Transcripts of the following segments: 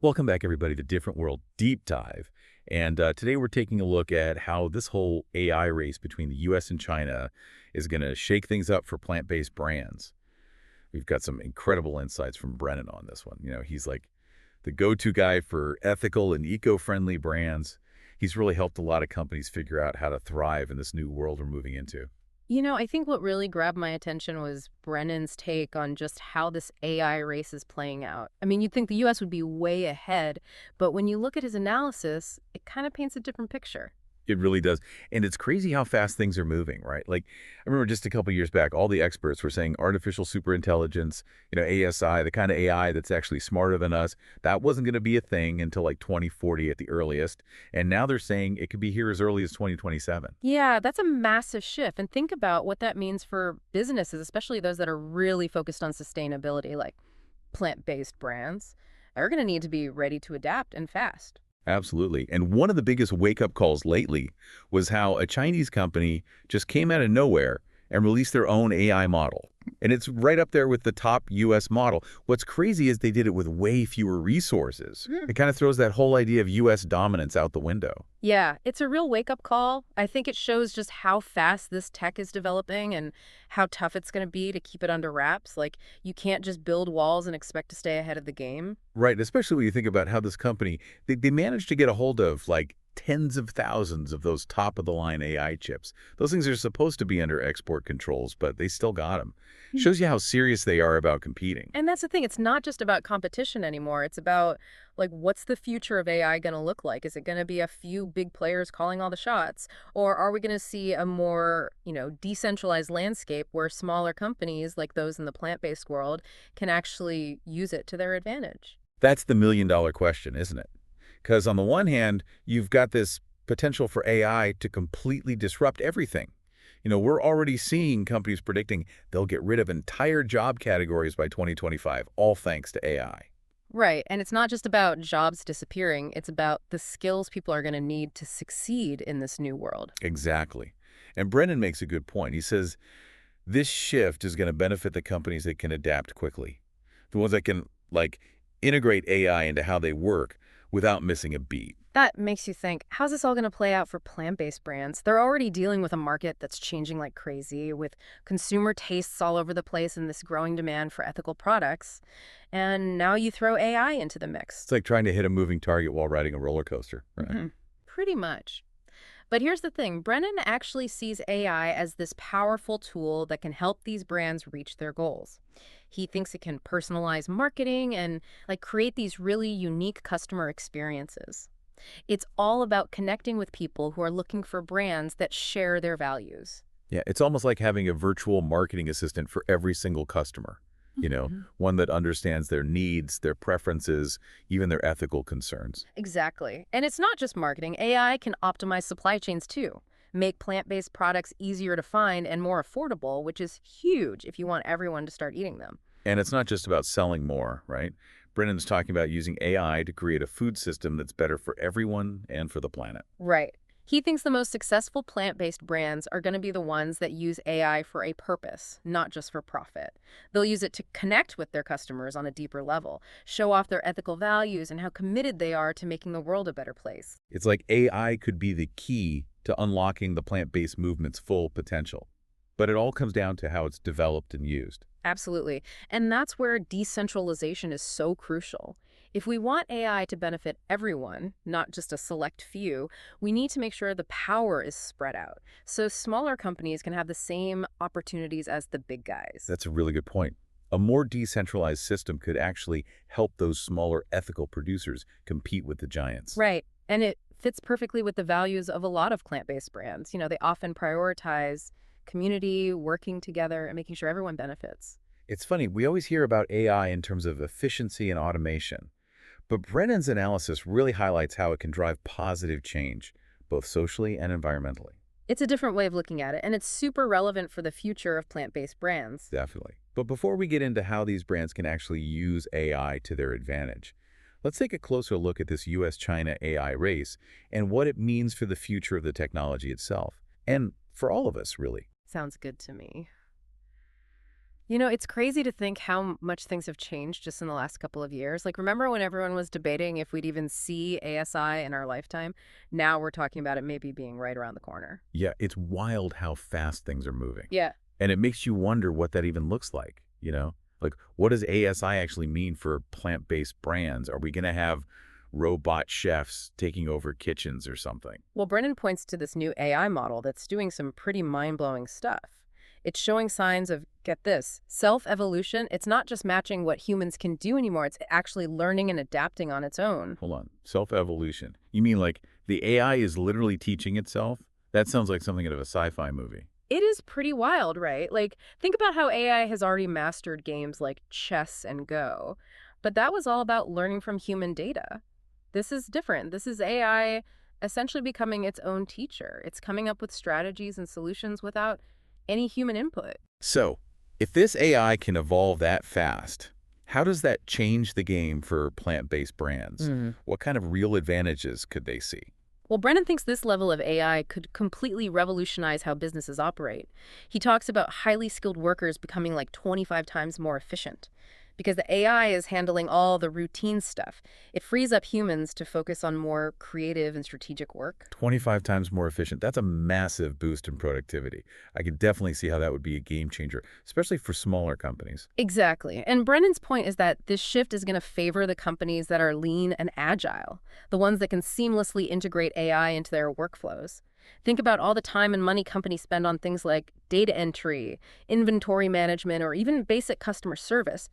Welcome back, everybody, to Different World Deep Dive. And today we're taking a look at how this whole AI race between the U.S. and China is going to shake things up for plant-based brands. We've got some incredible insights from Brennan on this one. He's like the go-to guy for ethical and eco-friendly brands. He's really helped a lot of companies figure out how to thrive in this new world we're moving into. I think what really grabbed my attention was Brennan's take on just how this AI race is playing out. I mean, you'd think the US would be way ahead, but when you look at his analysis, it kind of paints a different picture. It really does. And it's crazy how fast things are moving, right? Like, I remember just a couple years back, all the experts were saying artificial superintelligence, ASI, the kind of AI that's actually smarter than us, that wasn't going to be a thing until like 2040 at the earliest. And now they're saying it could be here as early as 2027. Yeah, that's a massive shift. And think about what that means for businesses, especially those that are really focused on sustainability, like plant-based brands. Are going to need to be ready to adapt and fast. Absolutely. And one of the biggest wake-up calls lately was how a Chinese company just came out of nowhere and released their own AI model. And it's right up there with the top U.S. model. What's crazy is they did it with way fewer resources. It kind of throws that whole idea of U.S. dominance out the window. Yeah, it's a real wake-up call. I think it shows just how fast this tech is developing and how tough it's going to be to keep it under wraps. Like, you can't just build walls and expect to stay ahead of the game. Right, especially when you think about how this company, they managed to get a hold of like tens of thousands of those top-of-the-line AI chips. Those things are supposed to be under export controls, but they still got them. Shows you how serious they are about competing. And that's the thing. It's not just about competition anymore. It's about, like, what's the future of AI going to look like? Is it going to be a few big players calling all the shots? Or are we going to see a more, decentralized landscape where smaller companies like those in the plant-based world can actually use it to their advantage? That's the million-dollar question, isn't it? Because on the one hand, you've got this potential for AI to completely disrupt everything. We're already seeing companies predicting they'll get rid of entire job categories by 2025, all thanks to AI. Right. And it's not just about jobs disappearing. It's about the skills people are going to need to succeed in this new world. Exactly. And Brennan makes a good point. He says this shift is going to benefit the companies that can adapt quickly, the ones that can, like, integrate AI into how they work without missing a beat. That makes you think, how's this all going to play out for plant-based brands? They're already dealing with a market that's changing like crazy, with consumer tastes all over the place and this growing demand for ethical products. And now you throw AI into the mix. It's like trying to hit a moving target while riding a roller coaster, right? Pretty much. But here's the thing, Brennan actually sees AI as this powerful tool that can help these brands reach their goals. He thinks it can personalize marketing and create these really unique customer experiences. It's all about connecting with people who are looking for brands that share their values. Yeah, it's almost like having a virtual marketing assistant for every single customer, one that understands their needs, their preferences, even their ethical concerns. Exactly. And it's not just marketing. AI can optimize supply chains too, make plant-based products easier to find and more affordable, which is huge if you want everyone to start eating them. And it's not just about selling more, right? Brennan's talking about using AI to create a food system that's better for everyone and for the planet. Right. He thinks the most successful plant-based brands are going to be the ones that use AI for a purpose, not just for profit. They'll use it to connect with their customers on a deeper level, show off their ethical values and how committed they are to making the world a better place. It's like AI could be the key to unlocking the plant-based movement's full potential. But it all comes down to how it's developed and used. Absolutely. And that's where decentralization is so crucial. If we want AI to benefit everyone, not just a select few, we need to make sure the power is spread out so smaller companies can have the same opportunities as the big guys. That's a really good point. A more decentralized system could actually help those smaller ethical producers compete with the giants. Right. And it fits perfectly with the values of a lot of plant-based brands. They often prioritize community, working together, and making sure everyone benefits. It's funny, we always hear about AI in terms of efficiency and automation, but Brennan's analysis really highlights how it can drive positive change, both socially and environmentally. It's a different way of looking at it, and it's super relevant for the future of plant-based brands. Definitely. But before we get into how these brands can actually use AI to their advantage, let's take a closer look at this US-China AI race and what it means for the future of the technology itself, and for all of us, really. Sounds good to me. It's crazy to think how much things have changed just in the last couple of years. Like, remember when everyone was debating if we'd even see ASI in our lifetime? Now we're talking about it maybe being right around the corner. Yeah, it's wild how fast things are moving. Yeah. And it makes you wonder what that even looks like? Like, what does ASI actually mean for plant-based brands? Are we going to have robot chefs taking over kitchens or something? Well, Brennan points to this new AI model that's doing some pretty mind-blowing stuff. It's showing signs of, get this, self-evolution. It's not just matching what humans can do anymore. It's actually learning and adapting on its own. Hold on. Self-evolution. You mean like the AI is literally teaching itself? That sounds like something out of a sci-fi movie. It is pretty wild, right? Like, think about how AI has already mastered games like chess and Go. But that was all about learning from human data. This is different. This is AI essentially becoming its own teacher. It's coming up with strategies and solutions without any human input. So, if this AI can evolve that fast, how does that change the game for plant-based brands? What kind of real advantages could they see? Well, Brennan thinks this level of AI could completely revolutionize how businesses operate. He talks about highly skilled workers becoming like 25 times more efficient because the AI is handling all the routine stuff. It frees up humans to focus on more creative and strategic work. 25 times more efficient. That's a massive boost in productivity. I could definitely see how that would be a game changer, especially for smaller companies. Exactly. And Brennan's point is that this shift is going to favor the companies that are lean and agile, the ones that can seamlessly integrate AI into their workflows. Think about all the time and money companies spend on things like data entry, inventory management, or even basic customer service.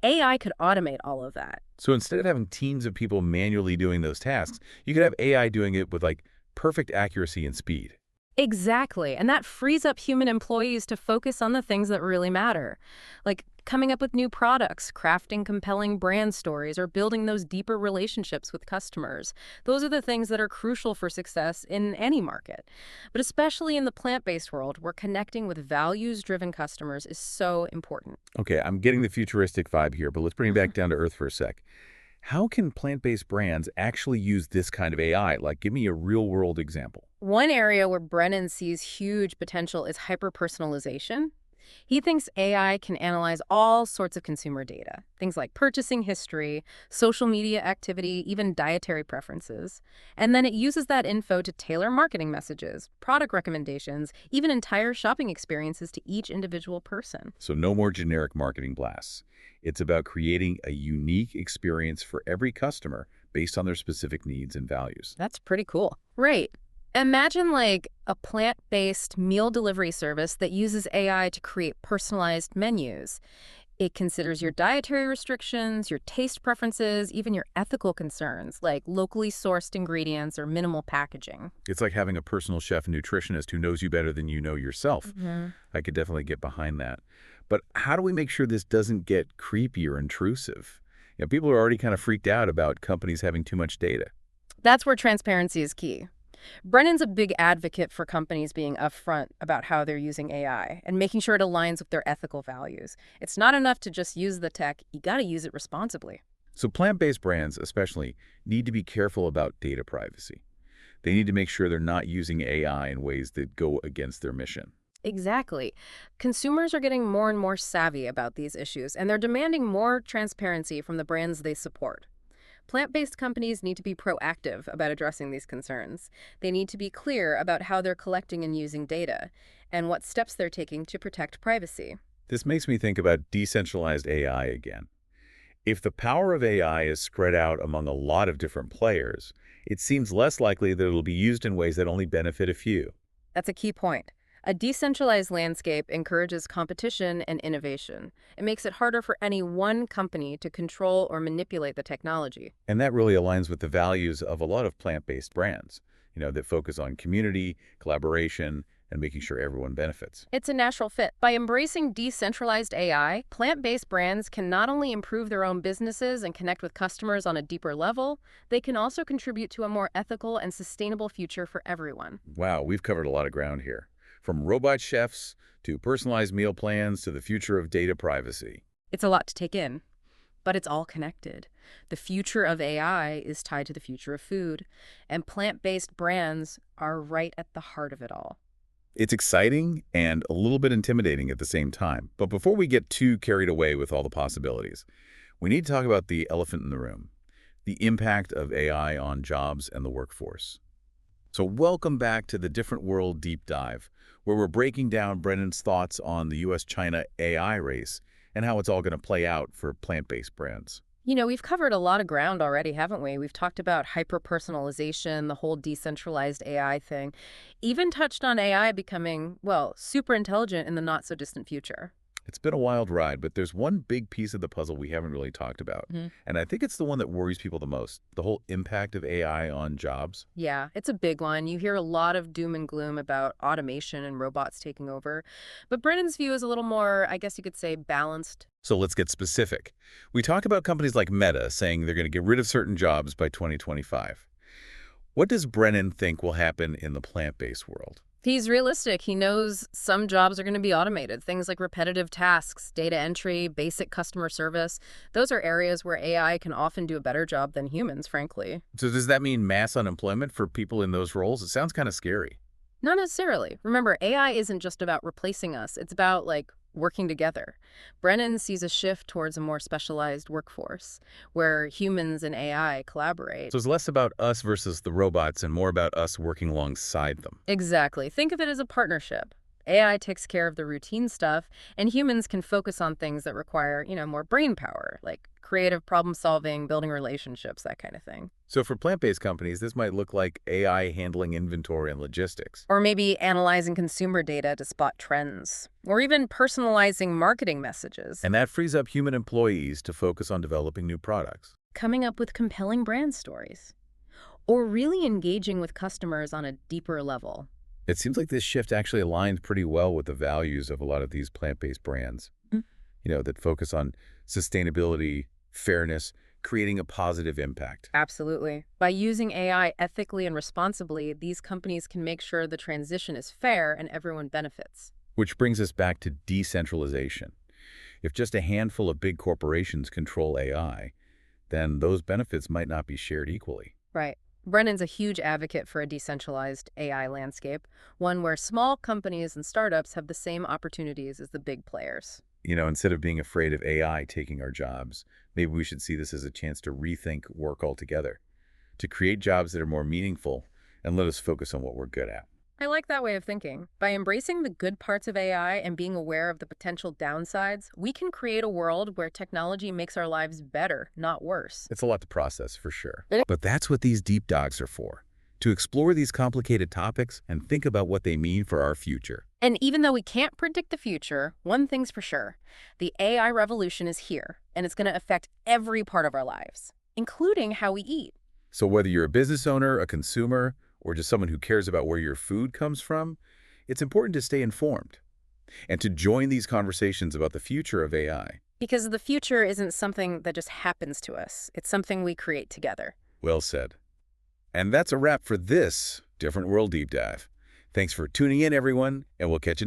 AI could automate all of that. So instead of having teams of people manually doing those tasks, you could have AI doing it with like perfect accuracy and speed. Exactly. And that frees up human employees to focus on the things that really matter, like coming up with new products, crafting compelling brand stories, or building those deeper relationships with customers. Those are the things that are crucial for success in any market. But especially in the plant-based world, where connecting with values-driven customers is so important. Okay, I'm getting the futuristic vibe here, but let's bring it back down to earth for a sec. How can plant-based brands actually use this kind of AI? Like, give me a real-world example. One area where Brennan sees huge potential is hyper-personalization. He thinks AI can analyze all sorts of consumer data, things like purchasing history, social media activity, even dietary preferences. And then it uses that info to tailor marketing messages, product recommendations, even entire shopping experiences to each individual person. So no more generic marketing blasts. It's about creating a unique experience for every customer based on their specific needs and values. That's pretty cool. Right. Imagine like a plant-based meal delivery service that uses AI to create personalized menus. It considers your dietary restrictions, your taste preferences, even your ethical concerns, like locally sourced ingredients or minimal packaging. It's like having a personal chef and nutritionist who knows you better than you know yourself. Mhm. I could definitely get behind that. But how do we make sure this doesn't get creepy or intrusive? People are already kind of freaked out about companies having too much data. That's where transparency is key. Brennan's a big advocate for companies being upfront about how they're using AI and making sure it aligns with their ethical values. It's not enough to just use the tech, you gotta use it responsibly. So plant-based brands especially need to be careful about data privacy. They need to make sure they're not using AI in ways that go against their mission. Exactly. Consumers are getting more and more savvy about these issues, and they're demanding more transparency from the brands they support. Plant-based companies need to be proactive about addressing these concerns. They need to be clear about how they're collecting and using data, and what steps they're taking to protect privacy. This makes me think about decentralized AI again. If the power of AI is spread out among a lot of different players, it seems less likely that it'll be used in ways that only benefit a few. That's a key point. A decentralized landscape encourages competition and innovation. It makes it harder for any one company to control or manipulate the technology. And that really aligns with the values of a lot of plant-based brands, that focus on community, collaboration, and making sure everyone benefits. It's a natural fit. By embracing decentralized AI, plant-based brands can not only improve their own businesses and connect with customers on a deeper level, they can also contribute to a more ethical and sustainable future for everyone. Wow, we've covered a lot of ground here. From robot chefs to personalized meal plans to the future of data privacy. It's a lot to take in, but it's all connected. The future of AI is tied to the future of food, and plant-based brands are right at the heart of it all. It's exciting and a little bit intimidating at the same time. But before we get too carried away with all the possibilities, we need to talk about the elephant in the room, the impact of AI on jobs and the workforce. So welcome back to the Different World Deep Dive, where we're breaking down Brennan's thoughts on the US-China AI race and how it's all going to play out for plant-based brands. We've covered a lot of ground already, haven't we? We've talked about hyper-personalization, the whole decentralized AI thing, even touched on AI becoming, well, super intelligent in the not-so-distant future. It's been a wild ride, but there's one big piece of the puzzle we haven't really talked about, and I think it's the one that worries people the most, the whole impact of AI on jobs. Yeah, it's a big one. You hear a lot of doom and gloom about automation and robots taking over. But Brennan's view is a little more, I guess you could say, balanced. So let's get specific. We talk about companies like Meta saying they're going to get rid of certain jobs by 2025. What does Brennan think will happen in the plant-based world? He's realistic. He knows some jobs are going to be automated. Things like repetitive tasks, data entry, basic customer service. Those are areas where AI can often do a better job than humans, frankly. So does that mean mass unemployment for people in those roles? It sounds kind of scary. Not necessarily. Remember, AI isn't just about replacing us. It's about, working together. Brennan sees a shift towards a more specialized workforce, where humans and AI collaborate. So it's less about us versus the robots and more about us working alongside them. Exactly. Think of it as a partnership. AI takes care of the routine stuff, and humans can focus on things that require, more brain power, like creative problem solving, building relationships, that kind of thing. So for plant-based companies, this might look like AI handling inventory and logistics. Or maybe analyzing consumer data to spot trends, or even personalizing marketing messages. And that frees up human employees to focus on developing new products. Coming up with compelling brand stories, or really engaging with customers on a deeper level. It seems like this shift actually aligns pretty well with the values of a lot of these plant-based brands, that focus on sustainability, fairness, creating a positive impact. Absolutely. By using AI ethically and responsibly, these companies can make sure the transition is fair and everyone benefits. Which brings us back to decentralization. If just a handful of big corporations control AI, then those benefits might not be shared equally. Right. Brennan's a huge advocate for a decentralized AI landscape, one where small companies and startups have the same opportunities as the big players. Instead of being afraid of AI taking our jobs, maybe we should see this as a chance to rethink work altogether, to create jobs that are more meaningful and let us focus on what we're good at. I like that way of thinking. By embracing the good parts of AI and being aware of the potential downsides, we can create a world where technology makes our lives better, not worse. It's a lot to process, for sure. But that's what these deep dives are for, to explore these complicated topics and think about what they mean for our future. And even though we can't predict the future, one thing's for sure. The AI revolution is here, and it's going to affect every part of our lives, including how we eat. So whether you're a business owner, a consumer, or just someone who cares about where your food comes from, it's important to stay informed and to join these conversations about the future of AI. Because the future isn't something that just happens to us. It's something we create together. Well said. And that's a wrap for this Different World Deep Dive. Thanks for tuning in, everyone, and we'll catch you next time.